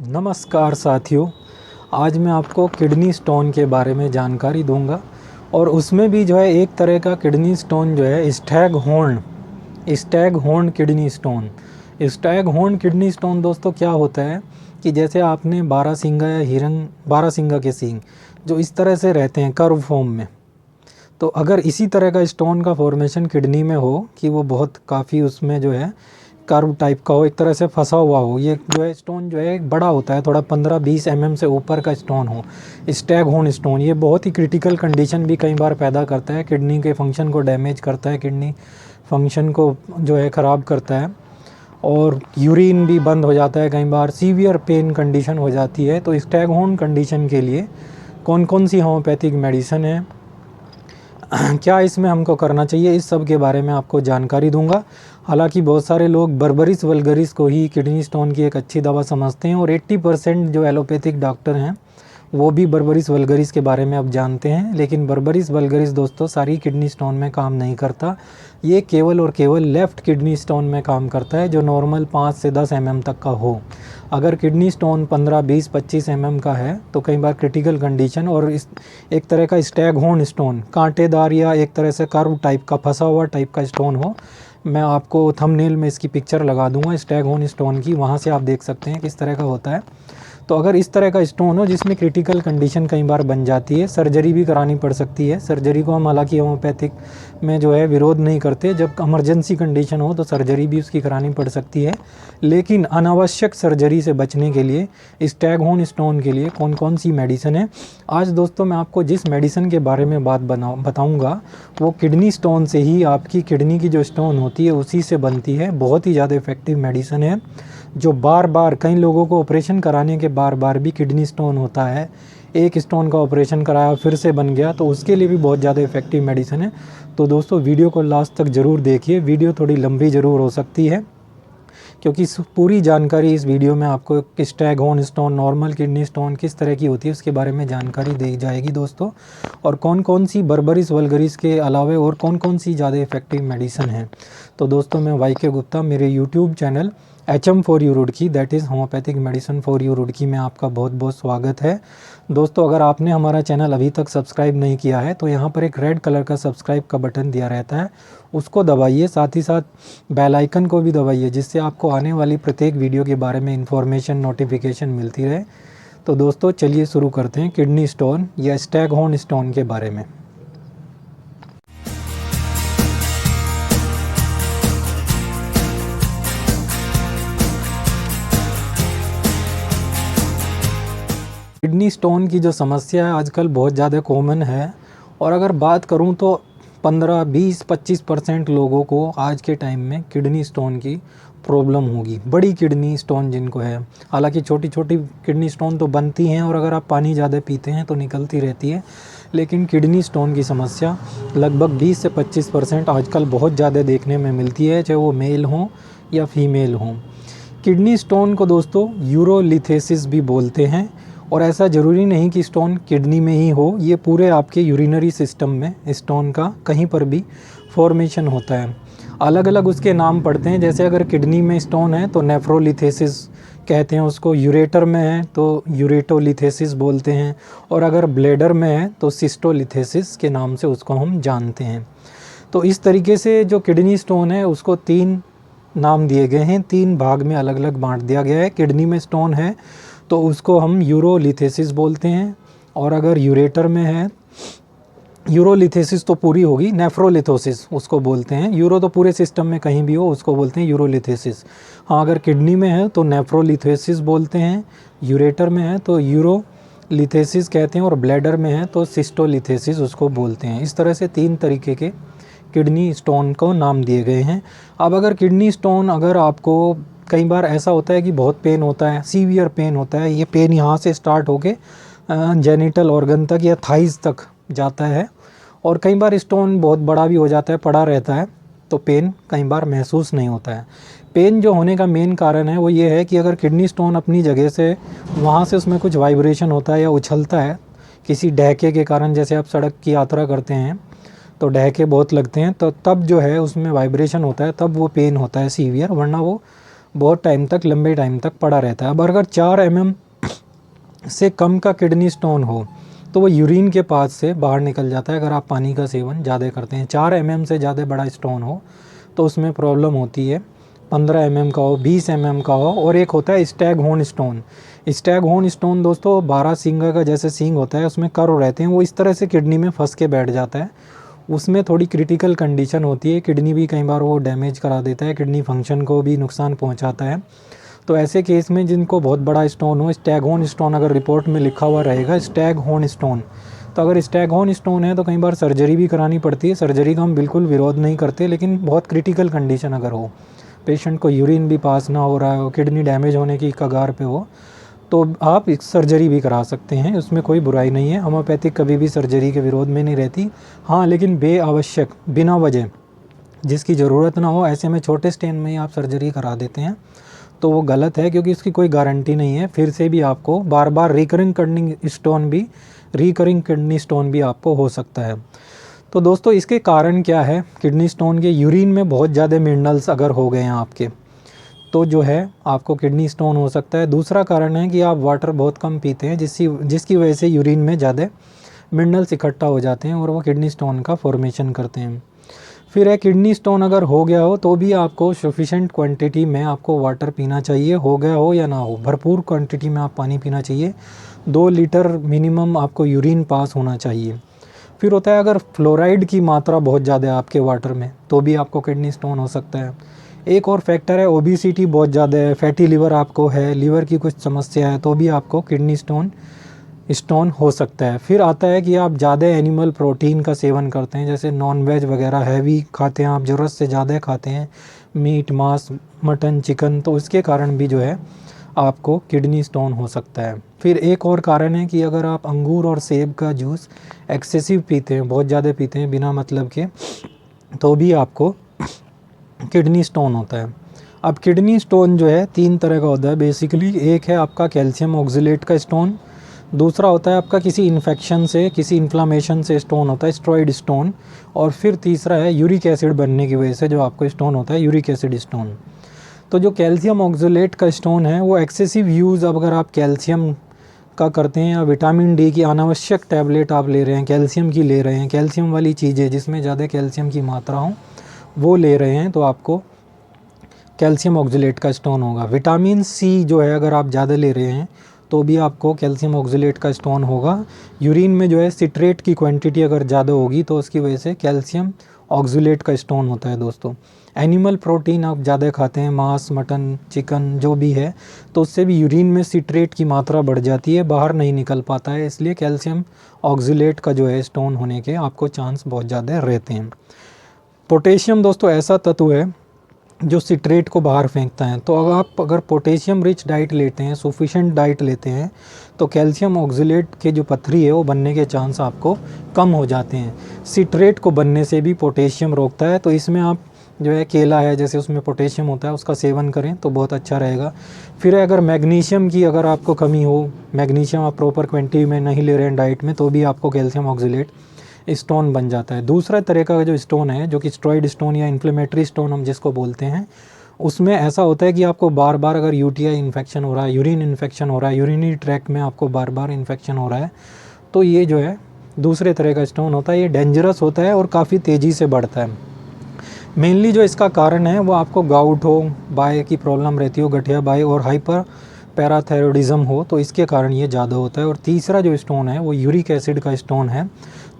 नमस्कार साथियों। आज मैं आपको किडनी स्टोन के बारे में जानकारी दूंगा और उसमें भी जो है एक तरह का किडनी स्टोन जो है Stag horn kidney stone. Stag horn kidney stone दोस्तों क्या होता है कि जैसे आपने बारहसिंगा या हिरन बारहसिंगा के सींग जो इस तरह से रहते हैं कर्व फॉर्म में, तो अगर इसी तरह का स्टोन का फॉर्मेशन किडनी में हो कि वो बहुत काफ़ी उसमें जो है कर्व टाइप का हो, एक तरह से फंसा हुआ हो, ये जो है स्टोन जो है बड़ा होता है, थोड़ा 15-20 mm से ऊपर का स्टोन हो, स्टैग हॉर्न स्टोन, ये बहुत ही क्रिटिकल कंडीशन भी कई बार पैदा करता है, किडनी के फंक्शन को डैमेज करता है, किडनी फंक्शन को जो है ख़राब करता है और यूरिन भी बंद हो जाता है, कई बार सीवियर पेन कंडीशन हो जाती है। तो स्टैग हॉर्न कंडीशन के लिए कौन कौन सी होम्योपैथिक मेडिसिन है, क्या इसमें हमको करना चाहिए, इस सब के बारे में आपको जानकारी दूंगा। हालांकि बहुत सारे लोग बर्बरिस वल्गरिस को ही किडनी स्टोन की एक अच्छी दवा समझते हैं और 80% जो एलोपैथिक डॉक्टर हैं वो भी बर्बरिस वल्गरिस के बारे में अब जानते हैं, लेकिन बर्बरिस वल्गरिस दोस्तों सारी किडनी स्टोन में काम नहीं करता। ये केवल और केवल लेफ़्ट किडनी स्टोन में काम करता है जो नॉर्मल 5 से 10 mm तक का हो। अगर किडनी स्टोन 15, 20, 25 mm का है तो कई बार क्रिटिकल कंडीशन और इस एक तरह का स्टैग हॉर्न स्टोन, कांटेदार या एक तरह से कर्व टाइप का फंसा हुआ टाइप का स्टोन हो, मैं आपको थंबनेल में इसकी पिक्चर लगा दूंगा स्टैग हॉर्न स्टोन की, वहाँ से आप देख सकते हैं किस तरह का होता है। तो अगर इस तरह का स्टोन हो जिसमें क्रिटिकल कंडीशन कई बार बन जाती है, सर्जरी भी करानी पड़ सकती है। सर्जरी को हम हालांकि होम्योपैथिक में जो है विरोध नहीं करते, जब इमरजेंसी कंडीशन हो तो सर्जरी भी उसकी करानी पड़ सकती है, लेकिन अनावश्यक सर्जरी से बचने के लिए स्टैग हॉर्न स्टोन के लिए कौन कौन सी मेडिसिन है, आज दोस्तों मैं आपको जिस मेडिसिन के बारे में बताऊँगा वो किडनी स्टोन से ही, आपकी किडनी की जो स्टोन होती है उसी से बनती है। बहुत ही ज़्यादा इफेक्टिव मेडिसिन है जो बार बार, कई लोगों को ऑपरेशन कराने के बार बार भी किडनी स्टोन होता है, एक स्टोन का ऑपरेशन कराया फिर से बन गया, तो उसके लिए भी बहुत ज़्यादा इफेक्टिव मेडिसिन है। तो दोस्तों वीडियो को लास्ट तक ज़रूर देखिए, वीडियो थोड़ी लंबी ज़रूर हो सकती है क्योंकि पूरी जानकारी इस वीडियो में आपको Stag horn stone, normal kidney stone किस तरह की होती है उसके बारे में जानकारी दी जाएगी दोस्तों, और कौन कौन सी बर्बरिस वल्गरिस के अलावे और कौन कौन सी ज़्यादा इफेक्टिव मेडिसिन है। तो दोस्तों मैं वाई के गुप्ता, मेरे YouTube channel HM for you Roorkee, that is homeopathic medicine for you Roorkee में आपका बहुत बहुत स्वागत है। दोस्तों अगर आपने हमारा चैनल अभी तक सब्सक्राइब नहीं किया है तो यहाँ पर एक रेड कलर का सब्सक्राइब का बटन दिया रहता है, उसको दबाइए, साथ ही साथ बेल आइकन को भी दबाइए जिससे आपको आने वाली प्रत्येक वीडियो के बारे में इन्फॉर्मेशन, नोटिफिकेशन मिलती रहे। तो दोस्तों चलिए शुरू करते हैं किडनी स्टोन या स्टैग हॉर्न स्टोन के बारे में। किडनी स्टोन की जो समस्या है आजकल बहुत ज़्यादा कॉमन है, और अगर बात करूं तो 15, 20, 25% लोगों को आज के टाइम में किडनी स्टोन की प्रॉब्लम होगी, बड़ी किडनी स्टोन जिनको है। हालांकि छोटी छोटी किडनी स्टोन तो बनती हैं और अगर आप पानी ज़्यादा पीते हैं तो निकलती रहती है, लेकिन किडनी स्टोन की समस्या लगभग 20 से 25% आजकल बहुत ज़्यादा देखने में मिलती है, चाहे वो मेल हों या फीमेल हों। किडनी स्टोन को दोस्तों यूरोलिथेसिस भी बोलते हैं, और ऐसा ज़रूरी नहीं कि स्टोन किडनी में ही हो, ये पूरे आपके यूरिनरी सिस्टम में स्टोन का कहीं पर भी फॉर्मेशन होता है। अलग अलग उसके नाम पड़ते हैं, जैसे अगर किडनी में स्टोन है तो नेफ्रोलिथेसिस कहते हैं उसको, यूरेटर में है तो यूरेटोलिथेसिस बोलते हैं, और अगर ब्लैडर में है तो सिस्टोलिथेसिस के नाम से उसको हम जानते हैं। तो इस तरीके से जो किडनी स्टोन है उसको 3 नाम दिए गए हैं, 3 भाग में अलग अलग बांट दिया गया है। किडनी में स्टोन है तो उसको हम यूरोलिथेसिस बोलते हैं, और अगर यूरेटर में है, यूरोलिथेसिस तो पूरी होगी, नेफ्रोलिथोसिस उसको बोलते हैं। यूरो तो पूरे सिस्टम में कहीं भी हो उसको बोलते हैं यूरोलिथेसिस। हाँ, अगर किडनी में है तो नेफ्रोलिथेसिस बोलते हैं, यूरेटर में है तो यूरोलिथेसिस कहते हैं, और ब्लैडर में है तो सिस्टोलिथेसिस उसको बोलते हैं। इस तरह से 3 तरीके के किडनी स्टोन को नाम दिए गए हैं। अब अगर किडनी स्टोन, अगर आपको कई बार ऐसा होता है कि बहुत पेन होता है, सीवियर पेन होता है, ये पेन यहाँ से स्टार्ट होके जेनिटल ऑर्गन तक या थाइज़ तक जाता है, और कई बार स्टोन बहुत बड़ा भी हो जाता है, पड़ा रहता है, तो पेन कई बार महसूस नहीं होता है। पेन जो होने का मेन कारण है वो ये है कि अगर किडनी स्टोन अपनी जगह से, वहाँ से उसमें कुछ वाइब्रेशन होता है या उछलता है किसी डहके के कारण, जैसे आप सड़क की यात्रा करते हैं तो डहके बहुत लगते हैं, तो तब जो है उसमें वाइब्रेशन होता है, तब वो पेन होता है सीवियर, वरना वो बहुत टाइम तक, लंबे टाइम तक पड़ा रहता है। अब अगर 4 mm से कम का किडनी स्टोन हो तो वो यूरिन के पास से बाहर निकल जाता है अगर आप पानी का सेवन ज़्यादा करते हैं। 4 mm से ज़्यादा बड़ा स्टोन हो तो उसमें प्रॉब्लम होती है। 15 mm का हो, 20 mm का हो। और एक होता है Stag horn stone. Stag horn stone दोस्तों 12 सींगा का जैसे सींग होता है, उसमें कर्व रहते हैं, वो इस तरह से किडनी में फंस के बैठ जाता है। उसमें थोड़ी क्रिटिकल कंडीशन होती है, किडनी भी कई बार वो डैमेज करा देता है, किडनी फंक्शन को भी नुकसान पहुंचाता है। तो ऐसे केस में जिनको बहुत बड़ा स्टोन हो, स्टैग हॉर्न स्टोन अगर रिपोर्ट में लिखा हुआ रहेगा स्टैग हॉर्न स्टोन, तो अगर स्टैग हॉर्न स्टोन है तो कई बार सर्जरी भी करानी पड़ती है। सर्जरी का हम बिल्कुल विरोध नहीं करते, लेकिन बहुत क्रिटिकल कंडीशन अगर हो, पेशेंट को यूरिन भी पास ना हो रहा हो, किडनी डैमेज होने की कगार पे हो, तो आप सर्जरी भी करा सकते हैं, उसमें कोई बुराई नहीं है। होम्योपैथिक कभी भी सर्जरी के विरोध में नहीं रहती। हाँ, लेकिन बेआवश्यक, बिना वजह, जिसकी ज़रूरत ना हो, ऐसे में छोटे स्टेन में ही आप सर्जरी करा देते हैं तो वो गलत है, क्योंकि उसकी कोई गारंटी नहीं है। फिर से भी आपको बार बार रिकरिंग किडनी स्टोन भी आपको हो सकता है। तो दोस्तों इसके कारण क्या है, किडनी स्टोन के यूरिन में बहुत ज़्यादा मिनरल्स अगर हो गए हैं आपके, तो जो है आपको किडनी स्टोन हो सकता है। दूसरा कारण है कि आप वाटर बहुत कम पीते हैं, जिसकी वजह से यूरिन में ज़्यादा मिनरल्स इकट्ठा हो जाते हैं और वो किडनी स्टोन का फॉर्मेशन करते हैं। फिर है किडनी स्टोन अगर हो गया हो तो भी आपको सफिशेंट क्वांटिटी में आपको वाटर पीना चाहिए, हो गया हो या ना हो, भरपूर क्वांटिटी में आप पानी पीना चाहिए। 2 लीटर मिनिमम आपको यूरिन पास होना चाहिए। फिर होता है अगर फ्लोराइड की मात्रा बहुत ज़्यादा है आपके वाटर में तो भी आपको किडनी स्टोन हो सकता है। एक और फैक्टर है ओबेसिटी बहुत ज़्यादा है, फैटी लिवर आपको है, लीवर की कुछ समस्या है, तो भी आपको किडनी स्टोन हो सकता है। फिर आता है कि आप ज़्यादा एनिमल प्रोटीन का सेवन करते हैं, जैसे नॉन वेज वगैरह हैवी खाते हैं आप, ज़रूरत से ज़्यादा खाते हैं मीट, मांस, मटन, चिकन, तो उसके कारण भी जो है आपको किडनी स्टोन हो सकता है। फिर एक और कारण है कि अगर आप अंगूर और सेब का जूस एक्सेसिव पीते हैं, बहुत ज़्यादा पीते हैं बिना मतलब के, तो भी आपको किडनी स्टोन होता है। अब किडनी स्टोन जो है 3 तरह का होता है बेसिकली। एक है आपका कैल्शियम ऑक्सलेट का स्टोन, दूसरा होता है आपका किसी इन्फेक्शन से, किसी इन्फ्लामेशन से स्टोन होता है, स्टेरॉइड स्टोन, और फिर तीसरा है यूरिक एसिड बनने की वजह से जो आपको स्टोन होता है, यूरिक एसिड स्टोन। तो जो कैल्शियम ऑक्सलेट का स्टोन है वो एक्सेसिव यूज़, अब अगर आप कैल्शियम का करते हैं या विटामिन डी की अनावश्यक टैबलेट आप ले रहे हैं, कैल्शियम की ले रहे हैं, कैल्शियम वाली चीज़ें जिसमें ज़्यादा कैल्शियम की मात्रा हो वो ले रहे हैं, तो आपको कैल्शियम ऑक्सलेट का स्टोन होगा। विटामिन सी जो है अगर आप ज़्यादा ले रहे हैं तो भी आपको कैल्शियम ऑक्सलेट का स्टोन होगा। यूरिन में जो है सिट्रेट की क्वांटिटी अगर ज़्यादा होगी तो उसकी वजह से कैल्शियम ऑक्सलेट का स्टोन होता है दोस्तों। एनिमल प्रोटीन आप ज़्यादा खाते हैं, मांस, मटन, चिकन जो भी है, तो उससे भी यूरिन में सिट्रेट की मात्रा बढ़ जाती है, बाहर नहीं निकल पाता है, इसलिए कैल्शियम ऑक्सलेट का जो है स्टोन होने के आपको चांस बहुत ज़्यादा रहते हैं। पोटेशियम दोस्तों ऐसा तत्व है जो सिट्रेट को बाहर फेंकता है, तो अगर पोटेशियम रिच डाइट लेते हैं, सफिशेंट डाइट लेते हैं, तो कैल्शियम ऑक्सलेट के जो पथरी है वो बनने के चांस आपको कम हो जाते हैं। सिट्रेट को बनने से भी पोटेशियम रोकता है, तो इसमें आप जो है केला है जैसे उसमें पोटेशियम होता है, उसका सेवन करें तो बहुत अच्छा रहेगा। फिर अगर मैग्नीशियम की अगर आपको कमी हो, मैग्नीशियम आप प्रॉपर क्वांटिटी में नहीं ले रहे हैं डाइट में, तो भी आपको कैल्शियम ऑक्सलेट स्टोन बन जाता है। दूसरा तरह का जो स्टोन है, जो कि स्टेरॉइड स्टोन या इन्फ्लेमेटरी स्टोन हम जिसको बोलते हैं, उसमें ऐसा होता है कि आपको बार बार अगर यूटीआई इन्फेक्शन हो रहा है, यूरिन इन्फेक्शन हो रहा है, यूरिनरी ट्रैक में आपको बार बार इन्फेक्शन हो रहा है, तो ये जो है दूसरे तरह का स्टोन होता है। ये डेंजरस होता है और काफ़ी तेज़ी से बढ़ता है। मेनली जो इसका कारण है वो आपको गाउट हो, बाय की प्रॉब्लम रहती हो, गठिया बाय, और हाइपर पैराथायरॉयडिज्म हो, तो इसके कारण ये ज़्यादा होता है। और तीसरा जो स्टोन है वो यूरिक एसिड का स्टोन है।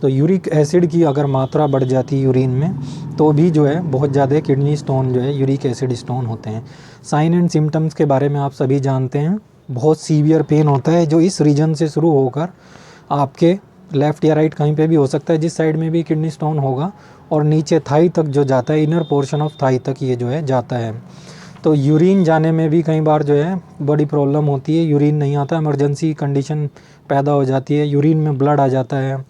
तो यूरिक एसिड की अगर मात्रा बढ़ जाती है यूरिन में तो भी जो है बहुत ज़्यादा किडनी स्टोन जो है यूरिक एसिड स्टोन होते हैं। साइन एंड सिम्टम्स के बारे में आप सभी जानते हैं, बहुत सीवियर पेन होता है जो इस रीजन से शुरू होकर आपके लेफ़्ट या राइट कहीं पे भी हो सकता है, जिस साइड में भी किडनी स्टोन होगा, और नीचे थाई तक जो जाता है, इनर पोर्शन ऑफ थाई तक ये जो है जाता है। तो यूरिन जाने में भी कई बार जो है बड़ी प्रॉब्लम होती है, यूरिन नहीं आता, इमरजेंसी कंडीशन पैदा हो जाती है, यूरिन में ब्लड आ जाता है।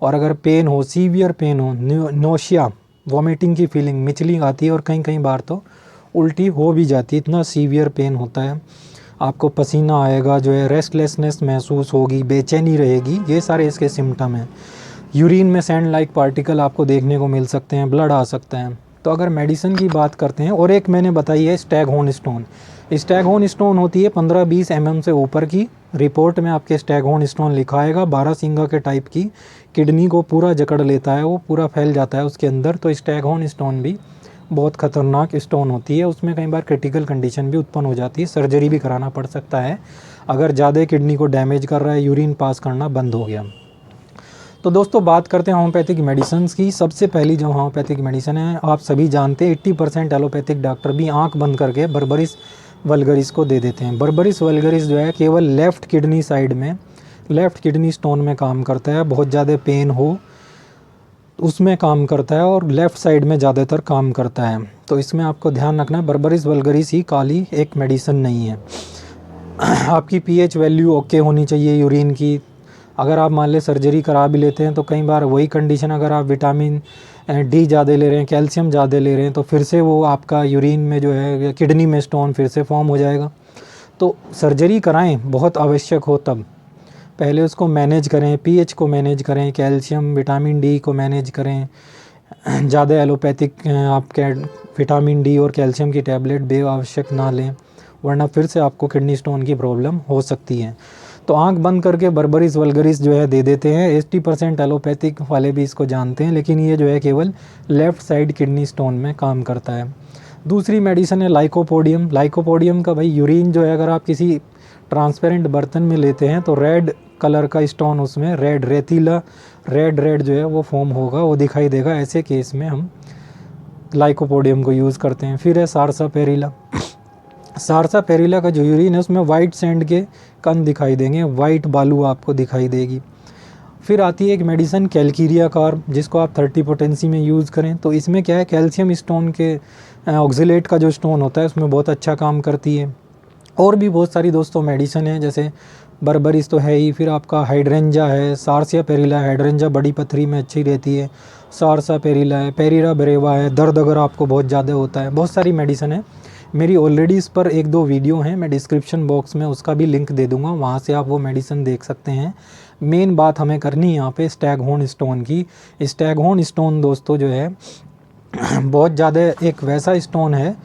और अगर पेन हो, सीवियर पेन हो, नोशिया, वॉमिटिंग की फीलिंग, मिचलिंग आती है, और कई कई बार तो उल्टी हो भी जाती है, इतना सीवियर पेन होता है। आपको पसीना आएगा, जो है रेस्टलेसनेस महसूस होगी, बेचैनी रहेगी, ये सारे इसके सिम्टम हैं। यूरिन में सैंड लाइक पार्टिकल आपको देखने को मिल सकते हैं, ब्लड आ सकता है। तो अगर मेडिसिन की बात करते हैं, और एक मैंने बताई है स्टैगहोर्न स्टोन। स्टैगहोर्न स्टोन होती है 15-20 mm से ऊपर की। रिपोर्ट में आपके स्टैगहोर्न स्टोन लिखा आएगा, 12 सिंगा के टाइप की, किडनी को पूरा जकड़ लेता है, वो पूरा फैल जाता है उसके अंदर। तो स्टैगहोर्न स्टोन भी बहुत ख़तरनाक स्टोन होती है, उसमें कई बार क्रिटिकल कंडीशन भी उत्पन्न हो जाती है, सर्जरी भी कराना पड़ सकता है अगर ज़्यादा किडनी को डैमेज कर रहा है, यूरिन पास करना बंद हो गया। तो दोस्तों बात करते हैं होम्योपैथिक मेडिसिन की। सबसे पहली जो होम्योपैथिक मेडिसिन है, आप सभी जानते हैं 80% एलोपैथिक डॉक्टर भी आंख बंद करके बर्बरिस वल्गरिस को दे देते हैं। बर्बरिस वल्गरिस जो है केवल लेफ़्ट किडनी साइड में, लेफ़्ट किडनी स्टोन में काम करता है, बहुत ज़्यादा पेन हो उसमें काम करता है, और लेफ़्ट साइड में ज़्यादातर काम करता है। तो इसमें आपको ध्यान रखना है, बर्बरिस वल्गरिस ही काली एक मेडिसिन नहीं है। आपकी पीएच वैल्यू ओके होनी चाहिए यूरिन की। अगर आप मान लें सर्जरी करा भी लेते हैं तो कई बार वही कंडीशन, अगर आप विटामिन डी ज़्यादा ले रहे हैं, कैल्शियम ज़्यादा ले रहे हैं, तो फिर से वो आपका यूरिन में जो है किडनी में स्टोन फिर से फॉर्म हो जाएगा। तो सर्जरी कराएं बहुत आवश्यक हो तब, पहले उसको मैनेज करें, पीएच को मैनेज करें, कैल्शियम विटामिन डी को मैनेज करें। ज़्यादा एलोपैथिक आप विटामिन डी और कैल्शियम की टैबलेट बेआवश्यक ना लें, वरना फिर से आपको किडनी स्टोन की प्रॉब्लम हो सकती है। तो आंख बंद करके बर्बरिस वल्गरिस जो है दे देते हैं। 80% एलोपैथिक वाले भी इसको जानते हैं, लेकिन ये जो है केवल लेफ़्ट साइड किडनी स्टोन में काम करता है। दूसरी मेडिसिन है लाइकोपोडियम। लाइकोपोडियम का भाई यूरिन जो है अगर आप किसी ट्रांसपेरेंट बर्तन में लेते हैं तो रेड कलर का स्टोन उसमें रेड रेतीला रेड जो है वो फॉर्म होगा, वो दिखाई देगा। ऐसे केस में हम लाइकोपोडियम को यूज़ करते हैं। फिर है सारसापेरिला। सारसापेरिला का जो यूरिन है उसमें वाइट सैंड के कण दिखाई देंगे, वाइट बालू आपको दिखाई देगी। फिर आती है एक मेडिसिन कैलकीरिया कार्ब, जिसको आप 30 पोटेंसी में यूज़ करें। तो इसमें क्या है, कैल्शियम स्टोन के ऑक्जिलेट का जो स्टोन होता है उसमें बहुत अच्छा काम करती है। और भी बहुत सारी दोस्तों मेडिसिन है, जैसे बर्बरिस तो है ही, फिर आपका हाइड्रेंजा है, सारसापेरिला। हाइड्रेंजा बड़ी पथरी में अच्छी रहती है। सारसापेरिला है, पेरिरा ब्रेवा है, दर्द अगर आपको बहुत ज़्यादा होता है। बहुत सारी मेडिसिन है, मेरी ऑलरेडी इस पर 1-2 वीडियो हैं, मैं डिस्क्रिप्शन बॉक्स में उसका भी लिंक दे दूंगा, वहाँ से आप वो मेडिसिन देख सकते हैं। मेन बात हमें करनी है यहाँ पे स्टैगहोर्न स्टोन की। स्टैगहोर्न स्टोन दोस्तों जो है बहुत ज़्यादा एक वैसा स्टोन है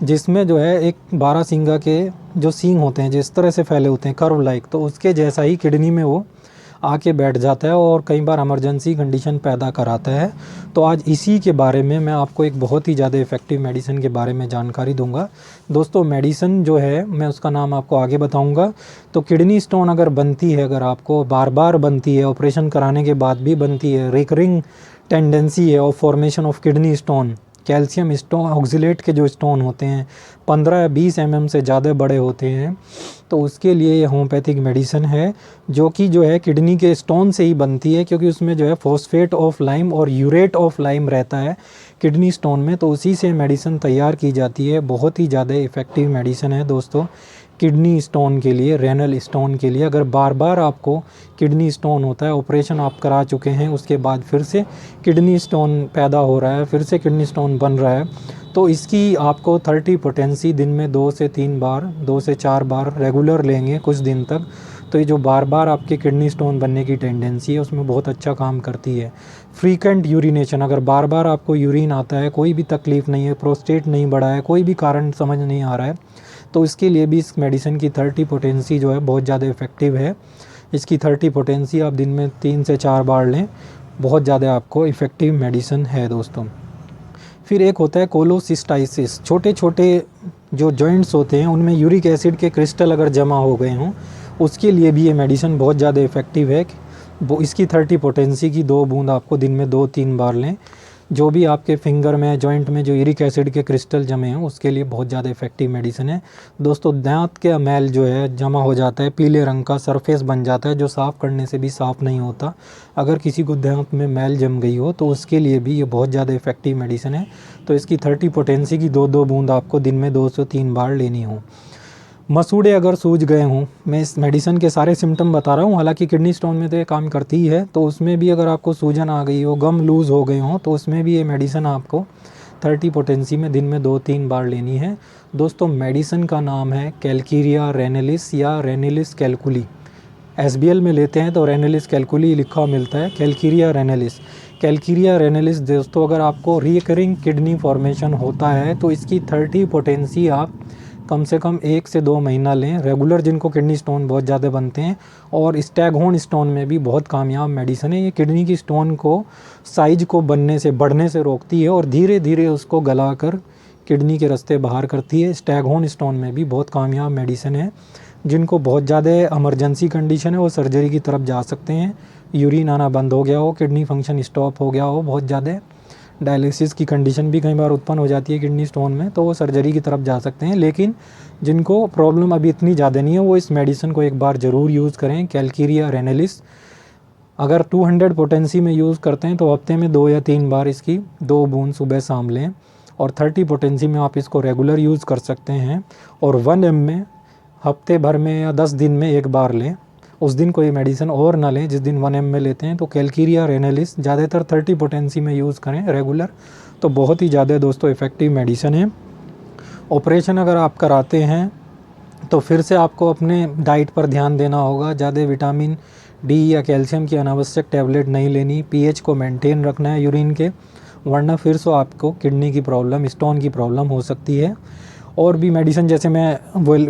जिसमें जो है एक 12 सिंगा के जो सींग होते हैं जिस तरह से फैले होते हैं कर्व लाइक, तो उसके जैसा ही किडनी में वो आके बैठ जाता है और कई बार इमरजेंसी कंडीशन पैदा कराता है। तो आज इसी के बारे में मैं आपको एक बहुत ही ज़्यादा इफ़ेक्टिव मेडिसिन के बारे में जानकारी दूंगा। दोस्तों मेडिसिन जो है मैं उसका नाम आपको आगे बताऊंगा। तो किडनी स्टोन अगर बनती है, अगर आपको बार बार बनती है, ऑपरेशन कराने के बाद भी बनती है, रिकरिंग टेंडेंसी है और formation of kidney stone, calcium stone oxalate के जो स्टोन होते हैं 15 या 20 mm से ज़्यादा बड़े होते हैं, तो उसके लिए ये होम्योपैथिक मेडिसिन है जो कि जो है किडनी के स्टोन से ही बनती है, क्योंकि उसमें जो है फॉस्फेट ऑफ लाइम और यूरेट ऑफ लाइम रहता है किडनी स्टोन में, तो उसी से मेडिसिन तैयार की जाती है। बहुत ही ज़्यादा इफ़ेक्टिव मेडिसिन है दोस्तों किडनी स्टोन के लिए, रेनल स्टोन के लिए। अगर बार बार आपको किडनी स्टोन होता है, ऑपरेशन आप करा चुके हैं, उसके बाद फिर से किडनी स्टोन पैदा हो रहा है, फिर से किडनी स्टोन बन रहा है, तो इसकी आपको 30 पोटेंसी दिन में 2 से 3 बार, 2 से 4 बार रेगुलर लेंगे कुछ दिन तक, तो ये जो बार बार आपके किडनी स्टोन बनने की टेंडेंसी है उसमें बहुत अच्छा काम करती है। फ्रीक्वेंट यूरिनेशन, अगर बार बार आपको यूरिन आता है, कोई भी तकलीफ़ नहीं है, प्रोस्टेट नहीं बढ़ा है, कोई भी कारण समझ नहीं आ रहा है, तो इसके लिए भी इस मेडिसिन की 30 पोटेंसी जो है बहुत ज़्यादा इफ़ेक्टिव है। इसकी 30 पोटेंसी आप दिन में 3 से 4 बार लें, बहुत ज़्यादा आपको इफ़ेक्टिव मेडिसिन है दोस्तों। फिर एक होता है कोलोसिस्टाइसिस। छोटे छोटे जो जॉइंट्स होते हैं उनमें यूरिक एसिड के क्रिस्टल अगर जमा हो गए हों, उसके लिए भी ये मेडिसिन बहुत ज़्यादा इफ़ेक्टिव है। वो इसकी 30 पोटेंसी की 2 बूंद आपको दिन में 2-3 बार लें। जो भी आपके फिंगर में, जॉइंट में जो यूरिक एसिड के क्रिस्टल जमे हैं उसके लिए बहुत ज़्यादा इफ़ेक्टिव मेडिसिन है दोस्तों। दांत के मैल जो है जमा हो जाता है, पीले रंग का सरफेस बन जाता है जो साफ़ करने से भी साफ़ नहीं होता। अगर किसी को दांत में मैल जम गई हो तो उसके लिए भी ये बहुत ज़्यादा इफ़ेक्टिव मेडिसिन है। तो इसकी 30 पोटेंसी की 2-2 बूंद आपको दिन में 2 से 3 बार लेनी हो। मसूड़े अगर सूज गए हों, मैं इस मेडिसिन के सारे सिम्टम बता रहा हूँ, हालांकि किडनी स्टोन में तो ये काम करती ही है, तो उसमें भी अगर आपको सूजन आ गई हो, गम लूज़ हो गए हों, तो उसमें भी ये मेडिसिन आपको 30 पोटेंसी में दिन में 2-3 बार लेनी है दोस्तों। मेडिसिन का नाम है कैलकीरिया रेनेलिस या रेनेलिस कैलकुली। SBL में लेते हैं तो रेनेलिस कैलकुली लिखा मिलता है, कैलकीरिया रेनेलिस। कैल्केरिया रेनालिस दोस्तों, अगर आपको रिकरिंग किडनी फॉर्मेशन होता है तो इसकी 30 पोटेंसी आप कम से कम 1 से 2 महीना लें। रेगुलर जिनको किडनी स्टोन बहुत ज़्यादा बनते हैं, और स्टैगहोर्न स्टोन में भी बहुत कामयाब मेडिसिन है। ये किडनी की स्टोन को साइज को बनने से बढ़ने से रोकती है और धीरे धीरे उसको गलाकर किडनी के रास्ते बाहर करती है। स्टैगहोर्न स्टोन में भी बहुत कामयाब मेडिसिन है। जिनको बहुत ज़्यादा इमरजेंसी कंडीशन है वो सर्जरी की तरफ जा सकते हैं। यूरिन आना बंद हो गया हो, किडनी फंक्शन स्टॉप हो गया हो, बहुत ज़्यादा डायलिसिस की कंडीशन भी कई बार उत्पन्न हो जाती है किडनी स्टोन में, तो वो सर्जरी की तरफ जा सकते हैं। लेकिन जिनको प्रॉब्लम अभी इतनी ज़्यादा नहीं है वो इस मेडिसिन को एक बार ज़रूर यूज़ करें, कैल्केरिया रेनालिस। अगर 200 पोटेंसी में यूज़ करते हैं तो हफ्ते में 2 या 3 बार इसकी 2 बूंद सुबह शाम लें, और 30 पोटेंसी में आप इसको रेगुलर यूज़ कर सकते हैं। और 1 ml में हफ्ते भर में या 10 दिन में एक बार लें, उस दिन कोई मेडिसिन और ना लें जिस दिन 1 ml लेते हैं। तो कैल्केरिया रेनालिस ज़्यादातर 30 पोटेंसी में यूज़ करें रेगुलर, तो बहुत ही ज़्यादा दोस्तों इफ़ेक्टिव मेडिसिन है। ऑपरेशन अगर आप कराते हैं तो फिर से आपको अपने डाइट पर ध्यान देना होगा। ज़्यादा विटामिन डी या कैल्शियम की अनावश्यक टैबलेट नहीं लेनी, पीएच को मेंटेन रखना है यूरिन के, वरना फिर से आपको किडनी की प्रॉब्लम, स्टोन की प्रॉब्लम हो सकती है। और भी मेडिसिन जैसे मैं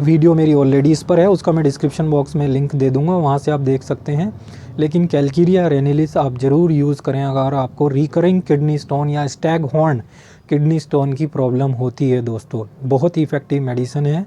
वीडियो मेरी ऑलरेडी इस पर है, उसका मैं डिस्क्रिप्शन बॉक्स में लिंक दे दूंगा, वहाँ से आप देख सकते हैं। लेकिन कैल्केरिया रेनालिस आप ज़रूर यूज़ करें अगर आपको रिकरिंग किडनी स्टोन या स्टैगहोर्न किडनी स्टोन की प्रॉब्लम होती है दोस्तों। बहुत ही इफ़ेक्टिव मेडिसिन है।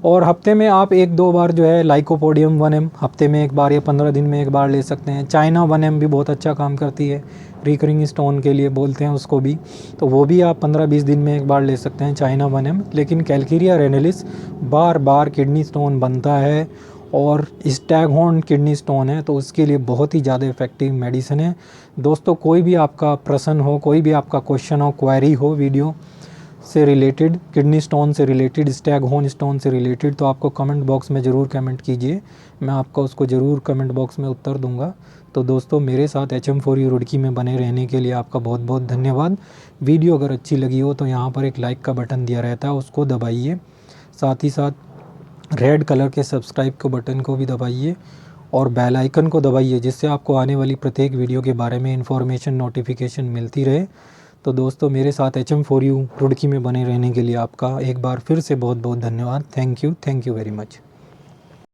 और हफ्ते में आप 1-2 बार जो है लाइकोपोडियम 1 ml हफ्ते में एक बार या 15 दिन में एक बार ले सकते हैं। चाइना 1 ml भी बहुत अच्छा काम करती है, रिकरिंग स्टोन के लिए बोलते हैं उसको भी, तो वो भी आप 15-20 दिन में एक बार ले सकते हैं, चाइना 1 ml। लेकिन कैल्केरिया रेनालिस बार बार किडनी स्टोन बनता है और स्टैगहोर्न किडनी स्टोन है, तो उसके लिए बहुत ही ज़्यादा इफ़ेक्टिव मेडिसिन है दोस्तों। कोई भी आपका प्रश्न हो, कोई भी आपका क्वेश्चन हो, क्वेरी हो वीडियो से रिलेटेड, किडनी स्टोन से रिलेटेड, स्टैगहोर्न स्टोन से रिलेटेड, तो आपको कमेंट बॉक्स में ज़रूर कमेंट कीजिए, मैं आपका उसको ज़रूर कमेंट बॉक्स में उत्तर दूंगा। तो दोस्तों मेरे साथ HM4U रुड़की में बने रहने के लिए आपका बहुत बहुत धन्यवाद। वीडियो अगर अच्छी लगी हो तो यहाँ पर एक लाइक का बटन दिया रहता है, उसको दबाइए। साथ ही साथ रेड कलर के सब्सक्राइब के बटन को भी दबाइए और बेल आइकन को दबाइए, जिससे आपको आने वाली प्रत्येक वीडियो के बारे में इन्फॉर्मेशन, नोटिफिकेशन मिलती रहे। तो दोस्तों मेरे साथ HM4U रुड़की में बने रहने के लिए आपका एक बार फिर से बहुत बहुत धन्यवाद। Thank you very much.